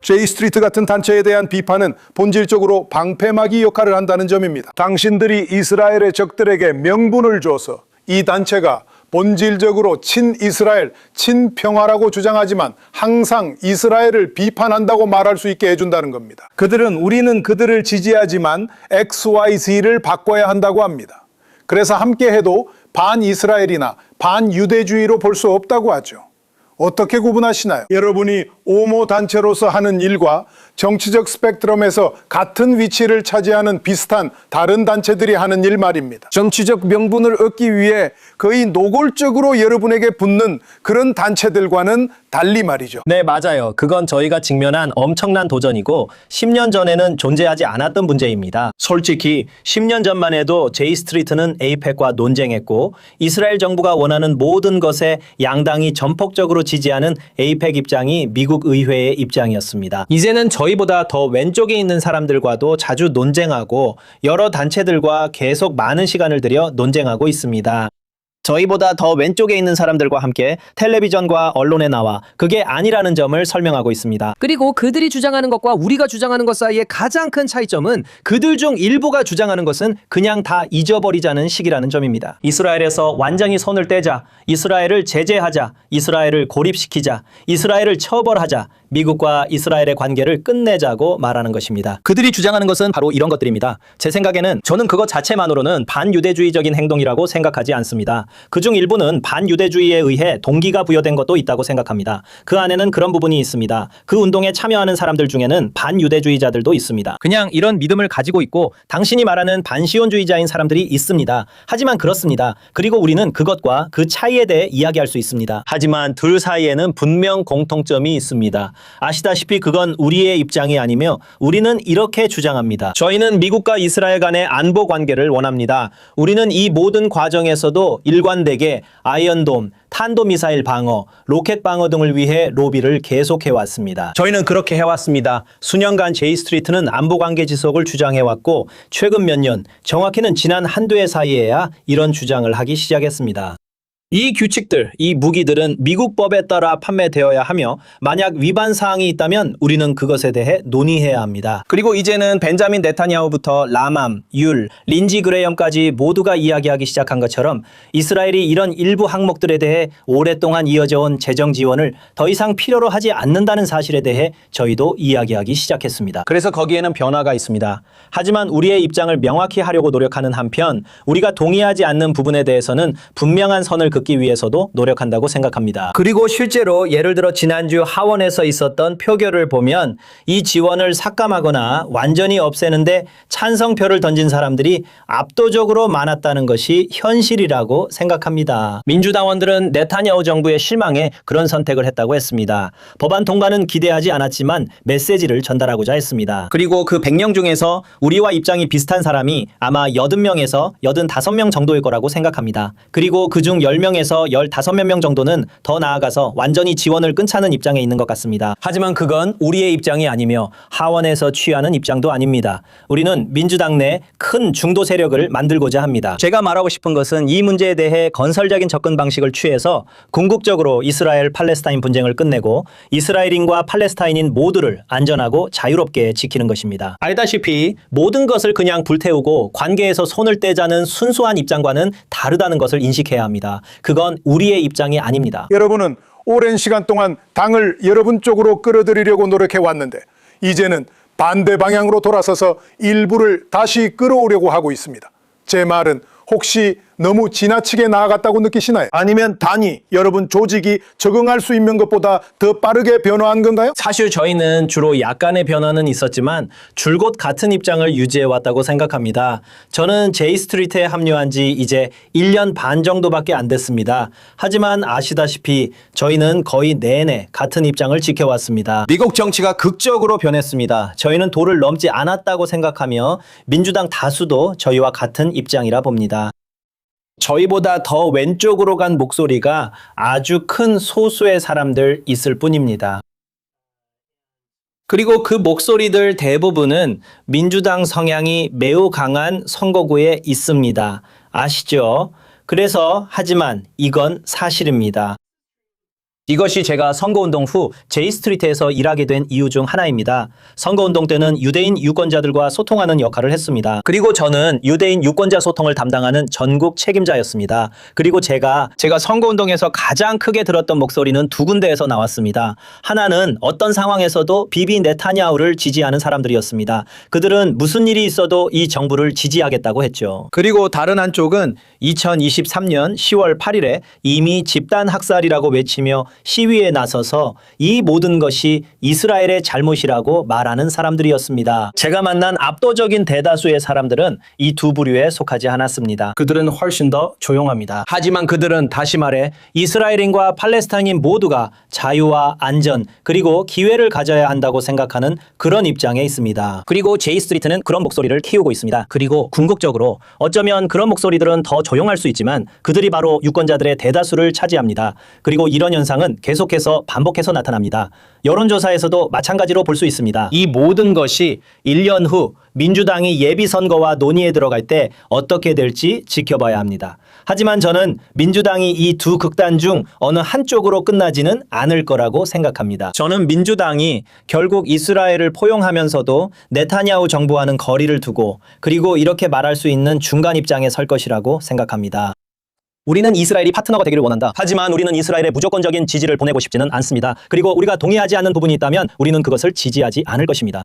J 스트리트 같은 단체에 대한 비판은 본질적으로 방패막이 역할을 한다는 점입니다. 당신들이 이스라엘의 적들에게 명분을 줘서 이 단체가 본질적으로 친이스라엘, 친평화라고 주장하지만 항상 이스라엘을 비판한다고 말할 수 있게 해준다는 겁니다. 그들은 우리는 그들을 지지하지만 XYZ를 바꿔야 한다고 합니다. 그래서 함께해도 반이스라엘이나 반유대주의로 볼 수 없다고 하죠. 어떻게 구분하시나요? 여러분이 옹호 단체로서 하는 일과 정치적 스펙트럼에서 같은 위치를 차지하는 비슷한 다른 단체들이 하는 일 말입니다. 정치적 명분을 얻기 위해 거의 노골적으로 여러분에게 붙는 그런 단체들과는 달리 말이죠. 네, 맞아요. 그건 저희가 직면한 엄청난 도전이고 10년 전에는 존재하지 않았던 문제입니다. 솔직히 10년 전만 해도 J 스트리트는 에이펙과 논쟁했고 이스라엘 정부가 원하는 모든 것에 양당이 전폭적으로 지지하는 에이펙 입장이 미국 의회의 입장이었습니다. 이제는 저희보다 더 왼쪽에 있는 사람들과도 자주 논쟁하고 여러 단체들과 계속 많은 시간을 들여 논쟁하고 있습니다. 저희보다 더 왼쪽에 있는 사람들과 함께 텔레비전과 언론에 나와 그게 아니라는 점을 설명하고 있습니다. 그리고 그들이 주장하는 것과 우리가 주장하는 것 사이의 가장 큰 차이점은 그들 중 일부가 주장하는 것은 그냥 다 잊어버리자는 식이라는 점입니다. 이스라엘에서 완전히 손을 떼자, 이스라엘을 제재하자, 이스라엘을 고립시키자, 이스라엘을 처벌하자, 미국과 이스라엘의 관계를 끝내자고 말하는 것입니다. 그들이 주장하는 것은 바로 이런 것들입니다. 제 생각에는 저는 그것 자체만으로는 반유대주의적인 행동이라고 생각하지 않습니다. 그중 일부는 반유대주의에 의해 동기가 부여된 것도 있다고 생각합니다. 그 안에는 그런 부분이 있습니다. 그 운동에 참여하는 사람들 중에는 반유대주의자들도 있습니다. 그냥 이런 믿음을 가지고 있고 당신이 말하는 반시온주의자인 사람들이 있습니다. 하지만 그렇습니다. 그리고 우리는 그것과 그 차이에 대해 이야기할 수 있습니다. 하지만 둘 사이에는 분명 공통점이 있습니다. 아시다시피 그건 우리의 입장이 아니며 우리는 이렇게 주장합니다. 저희는 미국과 이스라엘 간의 안보 관계를 원합니다. 우리는 이 모든 과정에서도 일관되게 아이언돔, 탄도미사일 방어, 로켓 방어 등을 위해 로비를 계속해왔습니다. 저희는 그렇게 해왔습니다. 수년간 J 스트리트는 안보관계 지속을 주장해왔고 최근 몇 년, 정확히는 지난 한두 해 사이에야 이런 주장을 하기 시작했습니다. 이 규칙들, 이 무기들은 미국 법에 따라 판매되어야 하며 만약 위반 사항이 있다면 우리는 그것에 대해 논의해야 합니다. 그리고 이제는 벤자민 네타냐후부터 라맘, 율, 린지 그레엄까지 모두가 이야기하기 시작한 것처럼 이스라엘이 이런 일부 항목들에 대해 오랫동안 이어져온 재정 지원을 더 이상 필요로 하지 않는다는 사실에 대해 저희도 이야기하기 시작했습니다. 그래서 거기에는 변화가 있습니다. 하지만 우리의 입장을 명확히 하려고 노력하는 한편 우리가 동의하지 않는 부분에 대해서는 분명한 선을 긋기 위해서도 노력한다고 생각합니다. 그리고 실제로 예를 들어 지난주 하원에서 있었던 표결을 보면 이 지원을 삭감하거나 완전히 없애는데 찬성표를 던진 사람들이 압도적으로 많았다는 것이 현실이라고 생각합니다. 민주당원들은 네타냐후 정부의 실망에 그런 선택을 했다고 했습니다. 법안 통과는 기대하지 않았지만 메시지를 전달하고자 했습니다. 그리고 그 100명 중에서 우리와 입장이 비슷한 사람이 아마 80명에서 85명 정도일 거라고 생각합니다. 그리고 그중 10명에서 15몇 명 정도는 더 나아가서 완전히 지원을 끊자는 입장에 있는 것 같습니다. 하지만 그건 우리의 입장이 아니며 하원에서 취하는 입장도 아닙니다. 우리는 민주당 내 큰 중도 세력을 만들고자 합니다. 제가 말하고 싶은 것은 이 문제에 대해 건설적인 접근 방식을 취해서 궁극적으로 이스라엘 팔레스타인 분쟁을 끝내고 이스라엘인과 팔레스타인인 모두를 안전하고 자유롭게 지키는 것입니다. 알다시피 모든 것을 그냥 불태우고 관계에서 손을 떼자는 순수한 입장과는 다르다는 것을 인식해야 합니다. 그건 우리의 입장이 아닙니다. 여러분은 오랜 시간 동안 당을 여러분 쪽으로 끌어들이려고 노력해 왔는데 이제는 반대 방향으로 돌아서서 일부를 다시 끌어오려고 하고 있습니다. 제 말은 혹시 너무 지나치게 나아갔다고 느끼시나요? 아니면 단이 여러분 조직이 적응할 수 있는 것보다 더 빠르게 변화한 건가요? 사실 저희는 주로 약간의 변화는 있었지만 줄곧 같은 입장을 유지해왔다고 생각합니다. 저는 J 스트리트에 합류한 지 이제 1년 반 정도밖에 안 됐습니다. 하지만 아시다시피 저희는 거의 내내 같은 입장을 지켜왔습니다. 미국 정치가 극적으로 변했습니다. 저희는 도를 넘지 않았다고 생각하며 민주당 다수도 저희와 같은 입장이라 봅니다. 저희보다 더 왼쪽으로 간 목소리가 아주 큰 소수의 사람들 있을 뿐입니다. 그리고 그 목소리들 대부분은 민주당 성향이 매우 강한 선거구에 있습니다. 아시죠? 그래서 하지만 이건 사실입니다. 이것이 제가 선거운동 후 제이스트리트에서 일하게 된 이유 중 하나입니다. 선거운동 때는 유대인 유권자들과 소통하는 역할을 했습니다. 그리고 저는 유대인 유권자 소통을 담당하는 전국 책임자였습니다. 그리고 제가 선거운동에서 가장 크게 들었던 목소리는 두 군데에서 나왔습니다. 하나는 어떤 상황에서도 비비 네타냐후를 지지하는 사람들이었습니다. 그들은 무슨 일이 있어도 이 정부를 지지하겠다고 했죠. 그리고 다른 한쪽은 2023년 10월 8일에 이미 집단 학살이라고 외치며 시위에 나서서 이 모든 것이 이스라엘의 잘못이라고 말하는 사람들이었습니다. 제가 만난 압도적인 대다수의 사람들은 이 두 부류에 속하지 않았습니다. 그들은 훨씬 더 조용합니다. 하지만 그들은 다시 말해 이스라엘인과 팔레스타인인 모두가 자유와 안전 그리고 기회를 가져야 한다고 생각하는 그런 입장에 있습니다. 그리고 제이스트리트는 그런 목소리를 키우고 있습니다. 그리고 궁극적으로 어쩌면 그런 목소리들은 더 조용할 수 있지만 그들이 바로 유권자들의 대다수를 차지합니다. 그리고 이런 현상은 계속해서 반복해서 나타납니다. 여론조사에서도 마찬가지로 볼 수 있습니다. 이 모든 것이 1년 후 민주당이 예비선거와 논의에 들어갈 때 어떻게 될지 지켜봐야 합니다. 하지만 저는 민주당이 이 두 극단 중 어느 한쪽으로 끝나지는 않을 거라고 생각합니다. 저는 민주당이 결국 이스라엘을 포용하면서도 네타냐후 정부와는 거리를 두고 그리고 이렇게 말할 수 있는 중간 입장에 설 것이라고 생각합니다. 우리는 이스라엘이 파트너가 되기를 원한다. 하지만 우리는 이스라엘에 무조건적인 지지를 보내고 싶지는 않습니다. 그리고 우리가 동의하지 않는 부분이 있다면 우리는 그것을 지지하지 않을 것입니다.